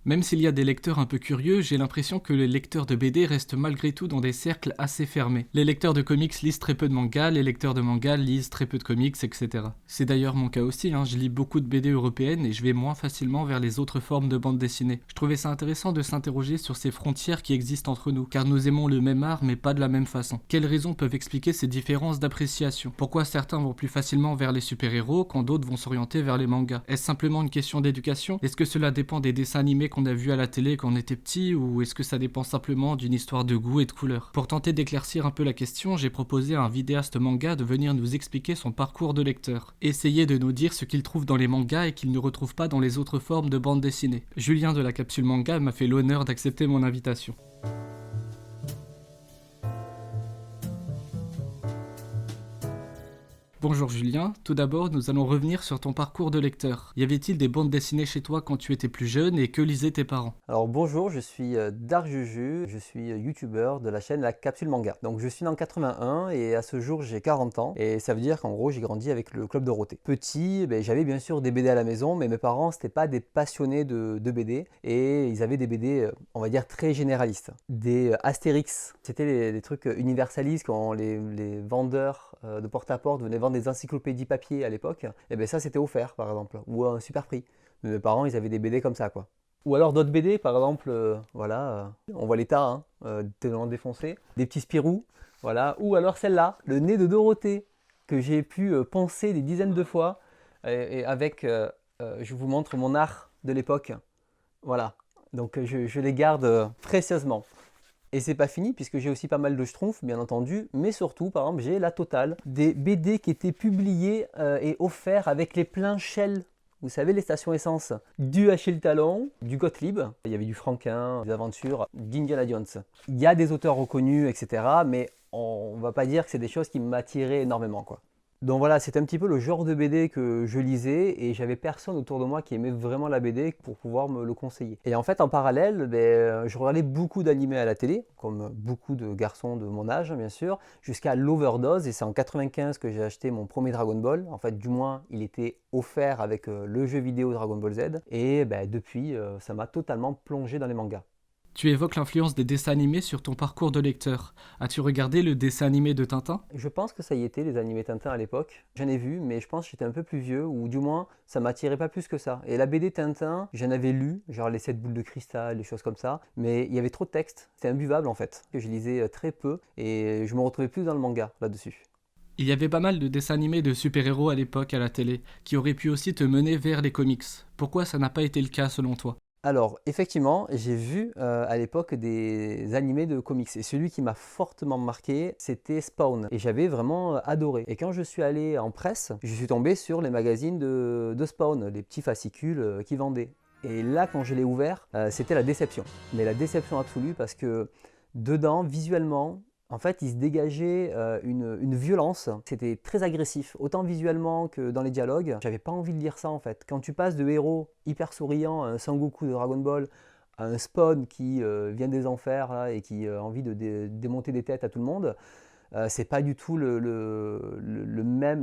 Même s'il y a des lecteurs un peu curieux, j'ai l'impression que les lecteurs de BD restent malgré tout dans des cercles assez fermés. Les lecteurs de comics lisent très peu de mangas, les lecteurs de mangas lisent très peu de comics, etc. C'est d'ailleurs mon cas aussi, je lis beaucoup de BD européennes et je vais moins facilement vers les autres formes de bande dessinée. Je trouvais ça intéressant de s'interroger sur ces frontières qui existent entre nous, car nous aimons le même art mais pas de la même façon. Quelles raisons peuvent expliquer ces différences d'appréciation? Pourquoi certains vont plus facilement vers les super-héros quand d'autres vont s'orienter vers les mangas? Est-ce simplement une question d'éducation? Est-ce que cela dépend des dessins animés qu'on a vus à la télé quand on était petit, ou est-ce que ça dépend simplement d'une histoire de goût et de couleur? Pour tenter d'éclaircir un peu la question, j'ai proposé à un vidéaste manga de venir nous expliquer son parcours de lecteur. Essayer de nous dire ce qu'il trouve dans les mangas et qu'il ne retrouve pas dans les autres formes de bande dessinée. Julien de la Capsule Manga m'a fait l'honneur d'accepter mon invitation. Bonjour Julien, tout d'abord nous allons revenir sur ton parcours de lecteur. Y avait-il des bandes dessinées chez toi quand tu étais plus jeune et que lisaient tes parents? Alors bonjour, je suis Darjuju, je suis youtubeur de la chaîne La Capsule Manga. Donc je suis né en 81 et à ce jour j'ai 40 ans et ça veut dire qu'en gros j'ai grandi avec le Club Dorothée. Petit, j'avais bien sûr des BD à la maison, mais mes parents c'était pas des passionnés de BD et ils avaient des BD on va dire très généralistes. Des Astérix, c'était les trucs universalistes quand les vendeurs de porte-à-porte venaient vendre des encyclopédies papier à l'époque, et bien ça c'était offert par exemple, ou à un super prix. Mais mes parents ils avaient des BD comme ça quoi. Ou alors d'autres BD, par exemple, on voit l'état, tellement défoncé, des petits Spirou, voilà. Ou alors celle-là, le nez de Dorothée, que j'ai pu penser des dizaines de fois, et avec, je vous montre mon art de l'époque, voilà. Donc je les garde précieusement. Et c'est pas fini, puisque j'ai aussi pas mal de schtroumpfs, bien entendu, mais surtout, par exemple, j'ai la totale des BD qui étaient publiés et offerts avec les pleins Shell. Vous savez, les stations essence, du Achille Talon, du Gottlieb, il y avait du Franquin, des aventures d'Indiana Jones. Il y a des auteurs reconnus, etc., mais on va pas dire que c'est des choses qui m'attiraient énormément, quoi. Donc voilà, c'est un petit peu le genre de BD que je lisais et j'avais personne autour de moi qui aimait vraiment la BD pour pouvoir me le conseiller. Et en fait, en parallèle, je regardais beaucoup d'animés à la télé, comme beaucoup de garçons de mon âge, bien sûr, jusqu'à l'Overdose. Et c'est en 95 que j'ai acheté mon premier Dragon Ball. En fait, du moins, il était offert avec le jeu vidéo Dragon Ball Z. Et depuis, ça m'a totalement plongé dans les mangas. Tu évoques l'influence des dessins animés sur ton parcours de lecteur. As-tu regardé le dessin animé de Tintin? Je pense que ça y était, les animés Tintin à l'époque. J'en ai vu, mais je pense que j'étais un peu plus vieux, ou du moins, ça m'attirait pas plus que ça. Et la BD Tintin, j'en avais lu, genre les 7 boules de cristal, des choses comme ça, mais il y avait trop de texte. C'était imbuvable en fait, que je lisais très peu, et je me retrouvais plus dans le manga là-dessus. Il y avait pas mal de dessins animés de super-héros à l'époque à la télé, qui auraient pu aussi te mener vers les comics. Pourquoi ça n'a pas été le cas selon toi? Alors, effectivement, j'ai vu à l'époque des animés de comics. Et celui qui m'a fortement marqué, c'était Spawn. Et j'avais vraiment adoré. Et quand je suis allé en presse, je suis tombé sur les magazines de Spawn, les petits fascicules qui vendaient. Et là, quand je l'ai ouvert, c'était la déception. Mais la déception absolue parce que dedans, visuellement, en fait, il se dégageait une violence. C'était très agressif, autant visuellement que dans les dialogues. J'avais pas envie de lire ça en fait. Quand tu passes de héros hyper souriant à un Sangoku de Dragon Ball, à un Spawn qui vient des enfers là, et qui a envie de démonter des têtes à tout le monde, c'est pas du tout la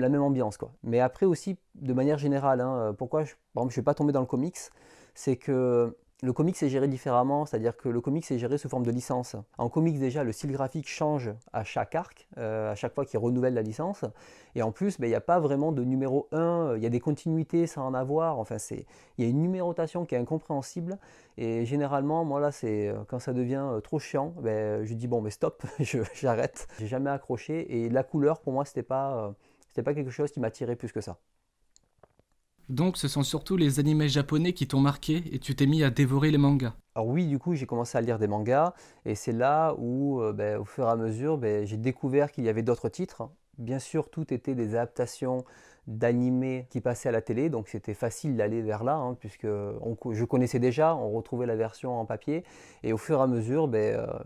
même ambiance quoi. Mais après aussi, de manière générale, pourquoi par exemple, je ne suis pas tombé dans le comics, c'est que le comics est géré différemment, c'est-à-dire que le comics est géré sous forme de licence. En comics déjà, le style graphique change à chaque arc, à chaque fois qu'il renouvelle la licence. Et en plus, il n'y a pas vraiment de numéro 1, il y a des continuités sans en avoir. Enfin, il y a une numérotation qui est incompréhensible. Et généralement, moi là, c'est quand ça devient trop chiant, je dis bon, mais stop, j'arrête. J'ai jamais accroché. Et la couleur, pour moi, c'était pas quelque chose qui m'attirait plus que ça. Donc ce sont surtout les animés japonais qui t'ont marqué et tu t'es mis à dévorer les mangas. Alors oui, du coup, j'ai commencé à lire des mangas et c'est là où, au fur et à mesure, j'ai découvert qu'il y avait d'autres titres. Bien sûr, tout était des adaptations d'animés qui passaient à la télé, donc c'était facile d'aller vers là, puisque je connaissais déjà, on retrouvait la version en papier. Et au fur et à mesure,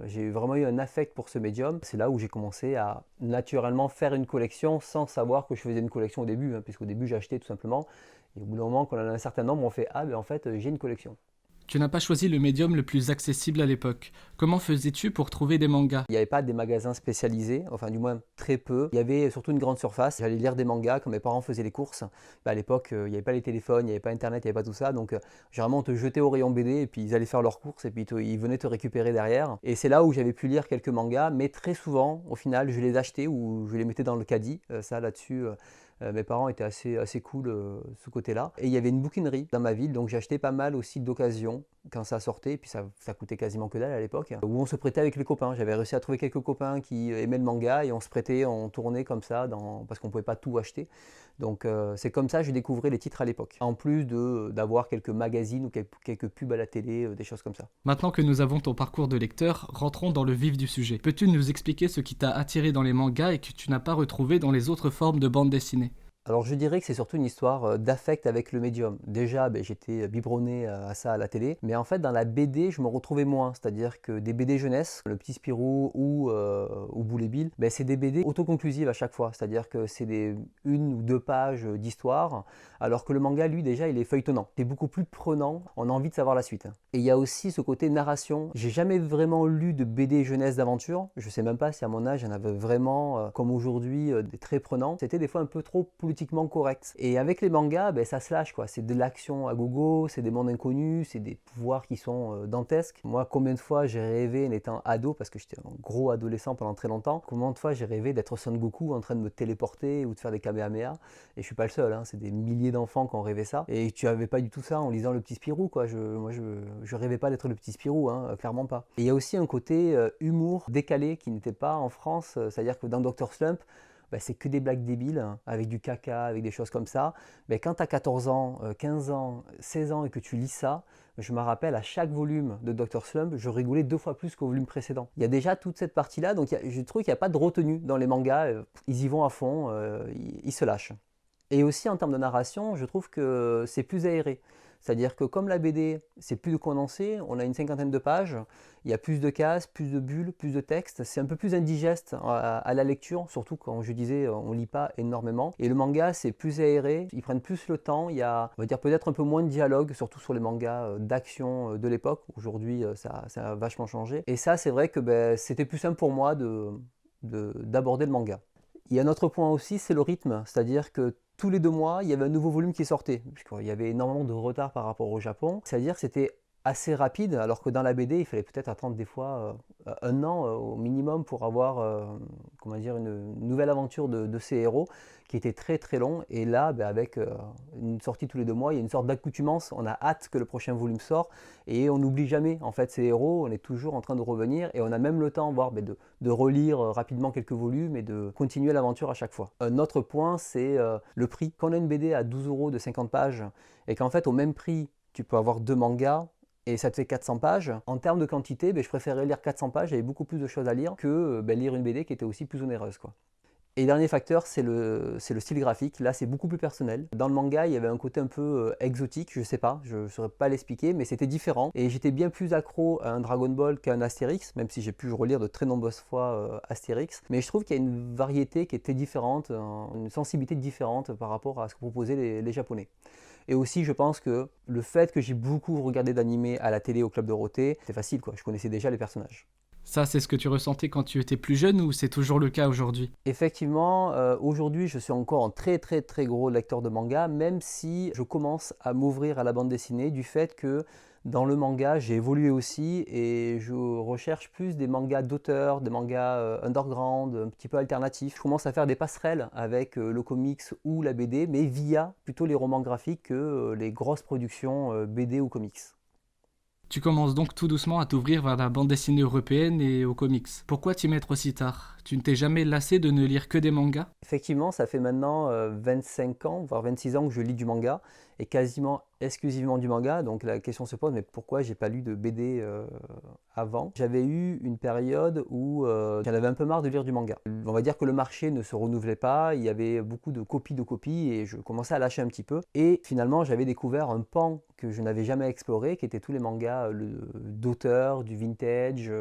j'ai vraiment eu un affect pour ce médium. C'est là où j'ai commencé à naturellement faire une collection sans savoir que je faisais une collection au début, puisqu'au début, j'achetais tout simplement. Et au bout d'un moment, quand on en a un certain nombre, on fait: ah, en fait, j'ai une collection. Tu n'as pas choisi le médium le plus accessible à l'époque. Comment faisais-tu pour trouver des mangas? Il n'y avait pas des magasins spécialisés, enfin du moins très peu. Il y avait surtout une grande surface. J'allais lire des mangas quand mes parents faisaient les courses. À l'époque, il n'y avait pas les téléphones, il n'y avait pas Internet, il n'y avait pas tout ça. Donc généralement, on te jetait au rayon BD et puis ils allaient faire leurs courses et puis ils venaient te récupérer derrière. Et c'est là où j'avais pu lire quelques mangas, mais très souvent, au final, je les achetais ou je les mettais dans le caddie. Ça, là-dessus, mes parents étaient assez cool ce côté-là. Et il y avait une bouquinerie dans ma ville, donc j'achetais pas mal aussi d'occasion quand ça sortait, et puis ça coûtait quasiment que dalle à l'époque, où on se prêtait avec les copains. J'avais réussi à trouver quelques copains qui aimaient le manga et on se prêtait, on tournait comme ça, parce qu'on ne pouvait pas tout acheter. Donc c'est comme ça que j'ai découvert les titres à l'époque, en plus d'avoir quelques magazines ou quelques pubs à la télé, des choses comme ça. Maintenant que nous avons ton parcours de lecteur, rentrons dans le vif du sujet. Peux-tu nous expliquer ce qui t'a attiré dans les mangas et que tu n'as pas retrouvé dans les autres formes de bande dessinée? Alors je dirais que c'est surtout une histoire d'affect avec le médium. Déjà, j'étais biberonné à ça à la télé, mais en fait dans la BD, je me retrouvais moins. C'est-à-dire que des BD jeunesse, Le Petit Spirou ou Boulet Bill, c'est des BD autoconclusives à chaque fois. C'est-à-dire que c'est des 1 ou 2 pages d'histoire, alors que le manga, lui, déjà, il est feuilletonnant. C'est beaucoup plus prenant, on a envie de savoir la suite. Et il y a aussi ce côté narration. J'ai jamais vraiment lu de BD jeunesse d'aventure. Je sais même pas si à mon âge, il y en avait vraiment, comme aujourd'hui, des très prenants. C'était des fois un peu trop politiquement correct. Et avec les mangas, ça se lâche, quoi. C'est de l'action à gogo, c'est des mondes inconnus, c'est des pouvoirs qui sont dantesques. Moi, combien de fois j'ai rêvé en étant ado, parce que j'étais un gros adolescent pendant très longtemps, combien de fois j'ai rêvé d'être Son Goku en train de me téléporter ou de faire des Kamehameha. Et je suis pas le seul, hein. C'est des milliers d'enfants qui ont rêvé ça. Et tu avais pas du tout ça en lisant Le Petit Spirou, quoi. Moi, je rêvais pas d'être le Petit Spirou, hein, clairement pas. Et il y a aussi un côté humour décalé qui n'était pas en France. C'est-à-dire que dans Dr. Slump, c'est que des blagues débiles, hein, avec du caca, avec des choses comme ça. Quand tu as 14 ans, 15 ans, 16 ans et que tu lis ça, je me rappelle à chaque volume de Dr. Slump, je rigolais 2 fois plus qu'au volume précédent. Il y a déjà toute cette partie-là, donc je trouve qu'il n'y a pas de retenue dans les mangas, ils y vont à fond, ils se lâchent. Et aussi en termes de narration, je trouve que c'est plus aéré. C'est-à-dire que comme la BD, c'est plus de condensé, on a une 50aine de pages, il y a plus de cases, plus de bulles, plus de texte, c'est un peu plus indigeste à la lecture, surtout quand je disais on lit pas énormément. Et le manga, c'est plus aéré, ils prennent plus le temps, il y a, on va dire peut-être un peu moins de dialogue, surtout sur les mangas d'action de l'époque. Aujourd'hui, ça a vachement changé. Et ça, c'est vrai que c'était plus simple pour moi d'aborder le manga. Il y a un autre point aussi, c'est le rythme, c'est-à-dire que tous les 2 mois, il y avait un nouveau volume qui sortait, puisqu'il y avait énormément de retard par rapport au Japon. C'est-à-dire que c'était assez rapide, alors que dans la BD, il fallait peut-être attendre des fois 1 an au minimum pour avoir comment dire, une nouvelle aventure de ces héros qui était très très long. Et là, avec une sortie tous les 2 mois, il y a une sorte d'accoutumance. On a hâte que le prochain volume sorte et on n'oublie jamais en fait ces héros. On est toujours en train de revenir et on a même le temps de relire rapidement quelques volumes et de continuer l'aventure à chaque fois. Un autre point, c'est le prix. Quand on a une BD à 12 euros de 50 pages et qu'en fait au même prix, tu peux avoir 2 mangas, et ça te fait 400 pages. En termes de quantité, je préférais lire 400 pages, j'avais beaucoup plus de choses à lire que lire une BD qui était aussi plus onéreuse, quoi. Et dernier facteur, c'est le style graphique. Là, c'est beaucoup plus personnel. Dans le manga, il y avait un côté un peu exotique, je sais pas, je ne saurais pas l'expliquer, mais c'était différent. Et j'étais bien plus accro à un Dragon Ball qu'à un Astérix, même si j'ai pu relire de très nombreuses fois Astérix. Mais je trouve qu'il y a une variété qui était différente, une sensibilité différente par rapport à ce que proposaient les Japonais. Et aussi, je pense que le fait que j'ai beaucoup regardé d'animés à la télé au Club Dorothée, c'est facile, quoi. Je connaissais déjà les personnages. Ça, c'est ce que tu ressentais quand tu étais plus jeune ou c'est toujours le cas aujourd'hui? Effectivement, aujourd'hui, je suis encore un très très très gros lecteur de manga, même si je commence à m'ouvrir à la bande dessinée du fait que dans le manga, j'ai évolué aussi et je recherche plus des mangas d'auteurs, des mangas underground, un petit peu alternatifs. Je commence à faire des passerelles avec le comics ou la BD, mais via plutôt les romans graphiques que les grosses productions BD ou comics. Tu commences donc tout doucement à t'ouvrir vers la bande dessinée européenne et aux comics. Pourquoi t'y mettre aussi tard? Tu ne t'es jamais lassé de ne lire que des mangas? Effectivement, ça fait maintenant 25 ans, voire 26 ans que je lis du manga, et quasiment exclusivement du manga. Donc la question se pose, mais pourquoi j'ai pas lu de BD avant? J'avais eu une période où j'en avais un peu marre de lire du manga. On va dire que le marché ne se renouvelait pas, il y avait beaucoup de copies, et je commençais à lâcher un petit peu. Et finalement, j'avais découvert un pan que je n'avais jamais exploré, qui étaient tous les mangas d'auteurs, du vintage,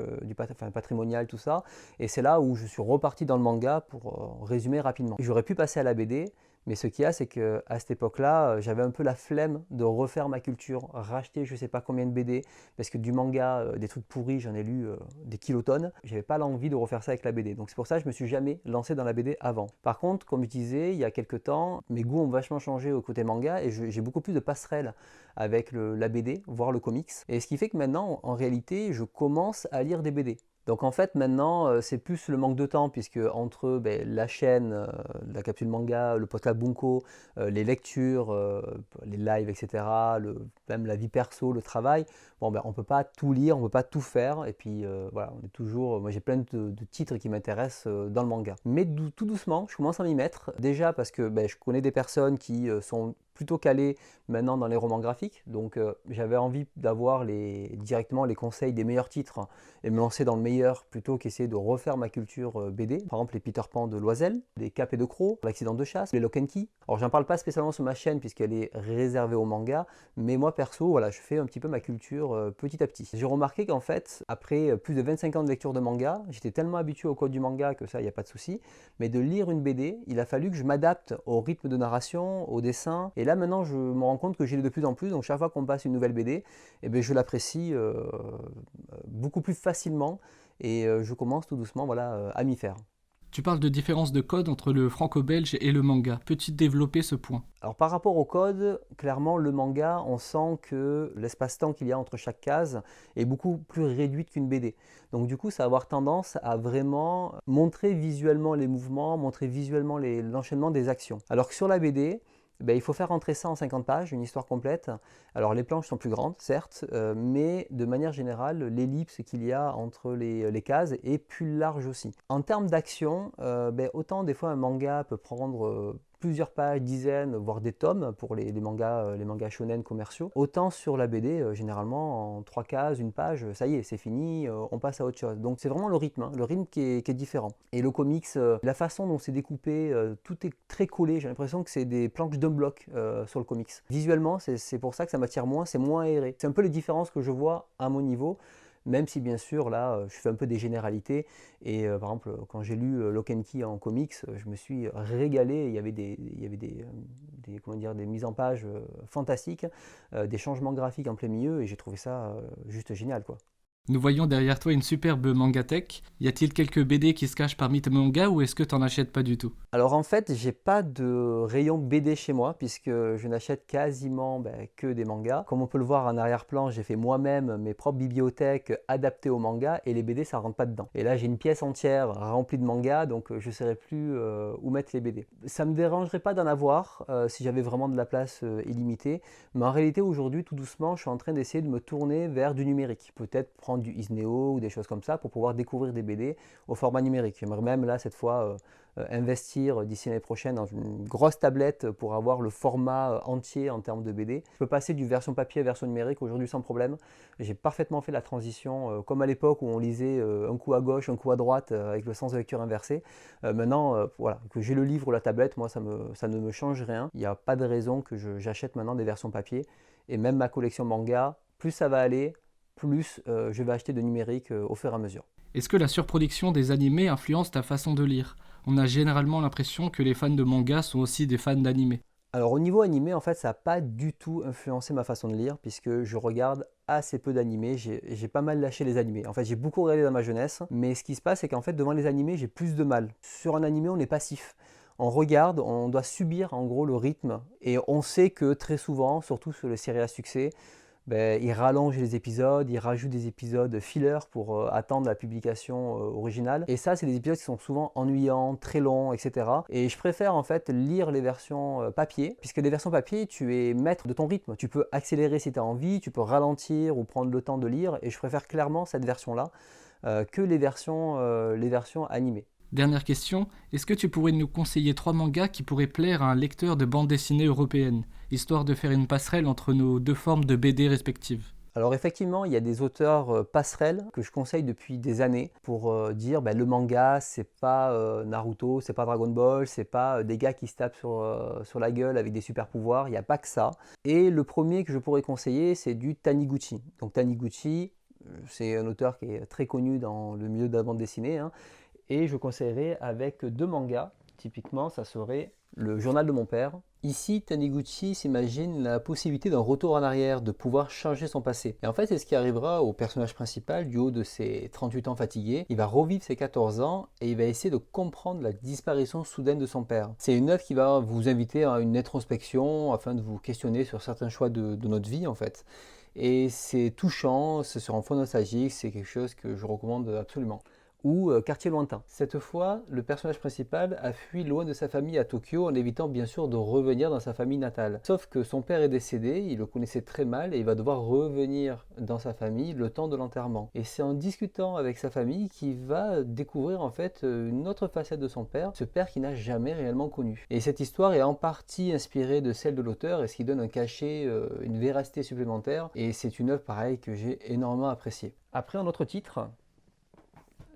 patrimonial, tout ça. Et c'est là où je suis reparti dans le manga pour résumer rapidement. J'aurais pu passer à la BD, Mais ce qu'il y a, c'est qu'à cette époque-là, j'avais un peu la flemme de refaire ma culture, racheter je sais pas combien de BD, parce que du manga, des trucs pourris, j'en ai lu des kilotonnes. J'avais pas l'envie de refaire ça avec la BD. Donc c'est pour ça que je me suis jamais lancé dans la BD avant. Par contre, comme je disais, il y a quelques temps, mes goûts ont vachement changé au côté manga et j'ai beaucoup plus de passerelles avec la BD, voire le comics. Et ce qui fait que maintenant, en réalité, je commence à lire des BD. Donc en fait maintenant c'est plus le manque de temps puisque entre la chaîne, la capsule manga, le podcast Bunko, les lectures, les lives, etc., même la vie perso, le travail, bon on ne peut pas tout lire, on ne peut pas tout faire et puis voilà, on est toujours, moi j'ai plein de titres qui m'intéressent dans le manga. Mais tout doucement, je commence à m'y mettre, déjà parce que je connais des personnes qui sont plutôt calées maintenant dans les romans graphiques, donc j'avais envie d'avoir directement les conseils des meilleurs titres et me lancer dans le meilleur plutôt qu'essayer de refaire ma culture BD. Par exemple les Peter Pan de Loisel, les Cap et de Croc, l'accident de chasse, les Lock and Key. Alors j'en parle pas spécialement sur ma chaîne puisqu'elle est réservée au manga, mais moi perso, voilà, je fais un petit peu ma culture petit à petit. J'ai remarqué qu'en fait, après plus de 25 ans de lecture de manga, j'étais tellement habitué au code du manga que ça, il n'y a pas de souci, mais de lire une BD, il a fallu que je m'adapte au rythme de narration, au dessin, et là maintenant je me rends compte que j'ai de plus en plus, donc chaque fois qu'on passe une nouvelle BD, je l'apprécie beaucoup plus facilement et je commence tout doucement voilà, à m'y faire. Tu parles de différence de code entre le franco-belge et le manga. Peux-tu développer ce point? Alors par rapport au code, clairement le manga, on sent que l'espace-temps qu'il y a entre chaque case est beaucoup plus réduit qu'une BD. Donc du coup ça va avoir tendance à vraiment montrer visuellement les mouvements, montrer visuellement l'enchaînement des actions. Alors que sur la BD, il faut faire rentrer ça en 50 pages, une histoire complète. Alors les planches sont plus grandes, certes, mais de manière générale, l'ellipse qu'il y a entre les cases est plus large aussi. En termes d'action, autant des fois un manga peut prendre plusieurs pages, dizaines, voire des tomes pour les mangas shonen commerciaux. Autant sur la BD, généralement en 3 cases, une page, ça y est, c'est fini, on passe à autre chose. Donc c'est vraiment le rythme, le rythme qui est différent. Et le comics, la façon dont c'est découpé, tout est très collé, j'ai l'impression que c'est des planches d'un bloc sur le comics. Visuellement, c'est pour ça que ça m'attire moins, c'est moins aéré. C'est un peu les différences que je vois à mon niveau. Même si bien sûr là je fais un peu des généralités et par exemple quand j'ai lu Lock and Key en comics, je me suis régalé, il y avait comment dire, des mises en page fantastiques, des changements graphiques en plein milieu et j'ai trouvé ça juste génial quoi. Nous voyons derrière toi une superbe mangatech. Y a-t-il quelques BD qui se cachent parmi tes mangas ou est-ce que t'en achètes pas du tout? Alors en fait, j'ai pas de rayon BD chez moi puisque je n'achète quasiment que des mangas. Comme on peut le voir en arrière-plan, j'ai fait moi-même mes propres bibliothèques adaptées aux mangas et les BD ça rentre pas dedans. Et là j'ai une pièce entière remplie de mangas donc je ne saurais plus où mettre les BD. Ça me dérangerait pas d'en avoir si j'avais vraiment de la place illimitée, mais en réalité aujourd'hui tout doucement je suis en train d'essayer de me tourner vers du numérique. Peut-être prendre du Isneo ou des choses comme ça pour pouvoir découvrir des BD au format numérique. J'aimerais même là cette fois investir d'ici l'année prochaine dans une grosse tablette pour avoir le format entier en termes de BD. Je peux passer du version papier à version numérique aujourd'hui sans problème. J'ai parfaitement fait la transition comme à l'époque où on lisait un coup à gauche, un coup à droite avec le sens de lecture inversé. Maintenant, voilà, que j'ai le livre ou la tablette, moi ça ne me change rien. Il n'y a pas de raison que j'achète maintenant des versions papier. Et même ma collection manga, plus ça va aller, plus je vais acheter de numérique au fur et à mesure. Est-ce que la surproduction des animés influence ta façon de lire? On a généralement l'impression que les fans de manga sont aussi des fans d'animé. Alors au niveau animé, en fait, ça n'a pas du tout influencé ma façon de lire puisque je regarde assez peu d'animés. J'ai pas mal lâché les animés. En fait, j'ai beaucoup regardé dans ma jeunesse, mais ce qui se passe, c'est qu'en fait, devant les animés, j'ai plus de mal. Sur un animé, on est passif. On regarde, on doit subir en gros le rythme et on sait que très souvent, surtout sur les séries à succès, ils rallongent les épisodes, ils rajoutent des épisodes filler pour attendre la publication originale. Et ça, c'est des épisodes qui sont souvent ennuyants, très longs, etc. Et je préfère en fait lire les versions papier, puisque les versions papier, tu es maître de ton rythme. Tu peux accélérer si tu as envie, tu peux ralentir ou prendre le temps de lire. Et je préfère clairement cette version-là que les versions animées. Dernière question, est-ce que tu pourrais nous conseiller 3 mangas qui pourraient plaire à un lecteur de bande dessinée européenne, histoire de faire une passerelle entre nos deux formes de BD respectives? Alors effectivement, il y a des auteurs passerelles que je conseille depuis des années pour dire le manga, c'est pas Naruto, c'est pas Dragon Ball, c'est pas des gars qui se tapent sur la gueule avec des super pouvoirs, il n'y a pas que ça. Et le premier que je pourrais conseiller, c'est du Taniguchi. Donc Taniguchi, c'est un auteur qui est très connu dans le milieu de la bande dessinée, hein, et je conseillerais avec 2 mangas typiquement, ça serait le journal de mon père. Ici, Taniguchi s'imagine la possibilité d'un retour en arrière, de pouvoir changer son passé. Et en fait, c'est ce qui arrivera au personnage principal du haut de ses 38 ans fatigués. Il va revivre ses 14 ans et il va essayer de comprendre la disparition soudaine de son père. C'est une œuvre qui va vous inviter à une introspection afin de vous questionner sur certains choix de notre vie en fait. Et c'est touchant, c'est sur un fond nostalgique, c'est quelque chose que je recommande absolument. Ou Quartier lointain. Cette fois, le personnage principal a fui loin de sa famille à Tokyo en évitant bien sûr de revenir dans sa famille natale. Sauf que son père est décédé, il le connaissait très mal et il va devoir revenir dans sa famille le temps de l'enterrement. Et c'est en discutant avec sa famille qu'il va découvrir en fait une autre facette de son père, ce père qu'il n'a jamais réellement connu. Et cette histoire est en partie inspirée de celle de l'auteur et ce qui donne un cachet, une véracité supplémentaire. Et c'est une œuvre pareille que j'ai énormément appréciée. Après un autre titre,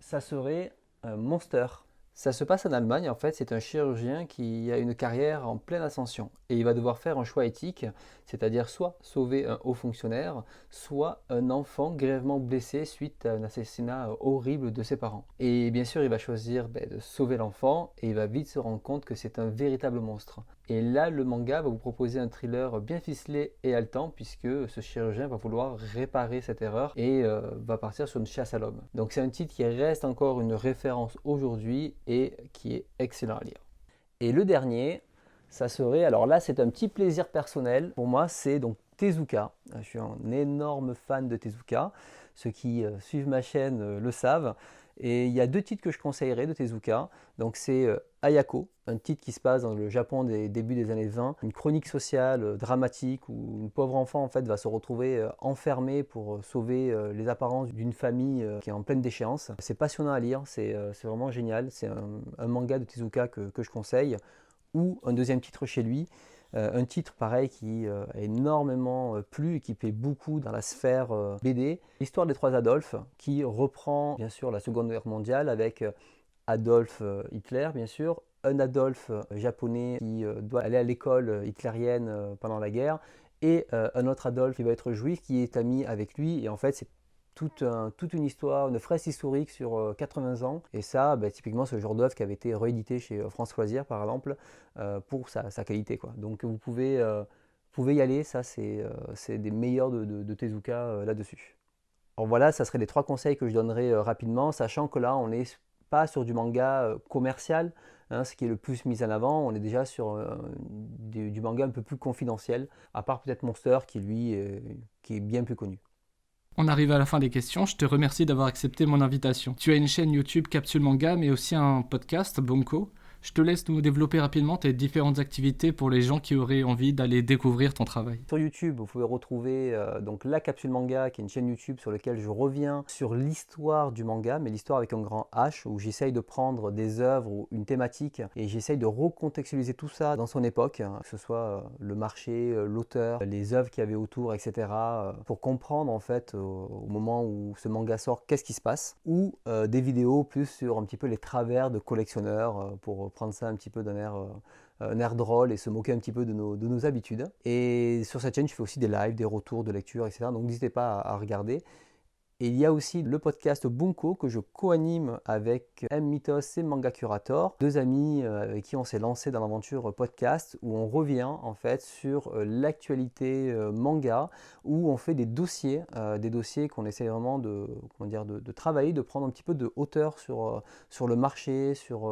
ça serait Monster. Ça se passe en Allemagne, en fait, c'est un chirurgien qui a une carrière en pleine ascension et il va devoir faire un choix éthique, c'est-à-dire soit sauver un haut fonctionnaire, soit un enfant grièvement blessé suite à un assassinat horrible de ses parents. Et bien sûr, il va choisir de sauver l'enfant et il va vite se rendre compte que c'est un véritable monstre. Et là, le manga va vous proposer un thriller bien ficelé et haletant puisque ce chirurgien va vouloir réparer cette erreur et va partir sur une chasse à l'homme. Donc c'est un titre qui reste encore une référence aujourd'hui et qui est excellent à lire. Et le dernier, ça serait, alors là c'est un petit plaisir personnel, pour moi c'est donc Tezuka. Je suis un énorme fan de Tezuka, ceux qui suivent ma chaîne le savent. Et il y a deux titres que je conseillerais de Tezuka. Donc c'est Ayako, un titre qui se passe dans le Japon des débuts des années 20, une chronique sociale dramatique où une pauvre enfant en fait va se retrouver enfermée pour sauver les apparences d'une famille qui est en pleine déchéance. C'est passionnant à lire, c'est vraiment génial. C'est un manga de Tezuka que je conseille. Ou un deuxième titre chez lui, un titre pareil qui a énormément plu et qui plaît beaucoup dans la sphère BD, l'histoire des trois Adolphes, qui reprend bien sûr la Seconde Guerre mondiale avec Adolf Hitler bien sûr, un Adolphe japonais qui doit aller à l'école hitlérienne pendant la guerre, et un autre Adolphe qui va être juif qui est ami avec lui, et en fait c'est toute une histoire, une fresque historique sur 80 ans. Et ça, typiquement, c'est le genre d'œuvre qui avait été réédité chez France Loisirs, par exemple, pour sa qualité, quoi. Donc vous pouvez y aller, ça c'est des meilleurs de Tezuka là-dessus. Alors voilà, ça serait les trois conseils que je donnerais rapidement, sachant que là, on n'est pas sur du manga commercial, hein, ce qui est le plus mis en avant. On est déjà sur du manga un peu plus confidentiel, à part peut-être Monster, qui lui, qui est bien plus connu. On arrive à la fin des questions, je te remercie d'avoir accepté mon invitation. Tu as une chaîne YouTube Capsule Manga, mais aussi un podcast, Bunko. Je te laisse nous développer rapidement tes différentes activités pour les gens qui auraient envie d'aller découvrir ton travail. Sur YouTube, vous pouvez retrouver donc la Capsule Manga, qui est une chaîne YouTube sur laquelle je reviens sur l'histoire du manga, mais l'histoire avec un grand H, où j'essaye de prendre des œuvres ou une thématique et j'essaye de recontextualiser tout ça dans son époque, hein, que ce soit le marché, l'auteur, les œuvres qu'il y avait autour, etc., pour comprendre en fait au moment où ce manga sort, qu'est-ce qui se passe, ou des vidéos plus sur un petit peu les travers de collectionneurs pour prendre ça un petit peu d'un air drôle et se moquer un petit peu de nos habitudes. Et sur cette chaîne, je fais aussi des lives, des retours de lecture, etc. Donc n'hésitez pas à regarder. Et il y a aussi le podcast Bunko que je co-anime avec M. Mythos et Manga Curator, deux amis avec qui on s'est lancé dans l'aventure podcast, où on revient en fait sur l'actualité manga, où on fait des dossiers qu'on essaie vraiment de travailler, de prendre un petit peu de hauteur sur le marché, sur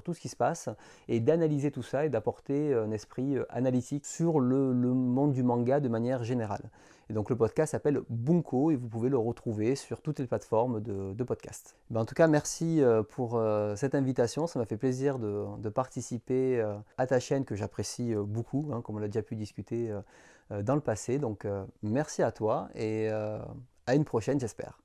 tout ce qui se passe, et d'analyser tout ça et d'apporter un esprit analytique sur le monde du manga de manière générale. Et donc le podcast s'appelle Bunko et vous pouvez le retrouver sur toutes les plateformes de podcast. En tout cas, merci pour cette invitation. Ça m'a fait plaisir de participer à ta chaîne que j'apprécie beaucoup, hein, comme on l'a déjà pu discuter dans le passé. Donc merci à toi et à une prochaine, j'espère.